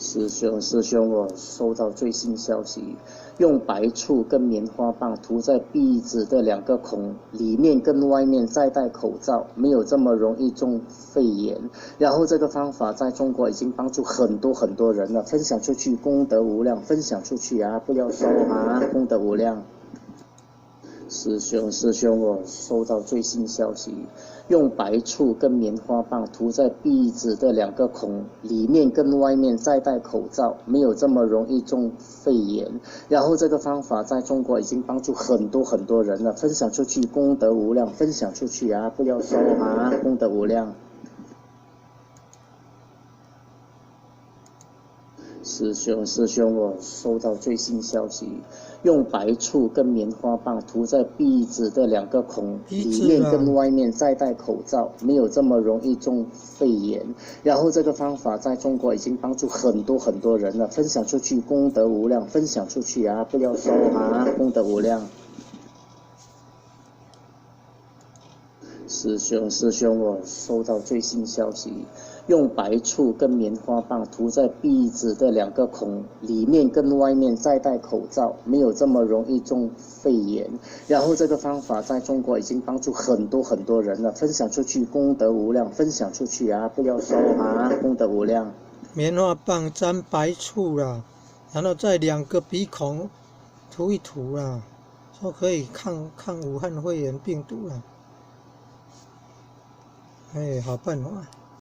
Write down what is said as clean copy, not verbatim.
师兄，我收到最新消息，用白醋跟棉花棒涂在鼻子的2个孔里面跟外面，再戴口罩，没有这么容易中肺炎。然后这个方法在中国已经帮助很多人了，分享出去功德无量，分享出去啊，不要收啊，功德无量。师兄，我收到最新消息，用白醋跟棉花棒涂在鼻子的2个孔里面跟外面，再戴口罩，没有这么容易中肺炎。然后这个方法在中国已经帮助很多人了，分享出去功德无量，分享出去啊，不要收啊，功德无量。师兄，我收到最新消息，用白醋跟棉花棒涂在鼻子的2个孔里面跟外面，再戴口罩，没有这么容易中肺炎。然后这个方法在中国已经帮助很多人了，分享出去功德无量，分享出去啊，不要收啊，功德无量。师兄，我收到最新消息，用白醋跟棉花棒涂在鼻子的2个孔里面跟外面，再戴口罩，没有这么容易中肺炎。然后这个方法在中国已经帮助很多人了，分享出去功德无量，分享出去啊，不要收啊，功德无量。棉花棒沾白醋啦，然后在2个鼻孔涂一涂啦，说可以抗武汉肺炎病毒啦。哎，好办法。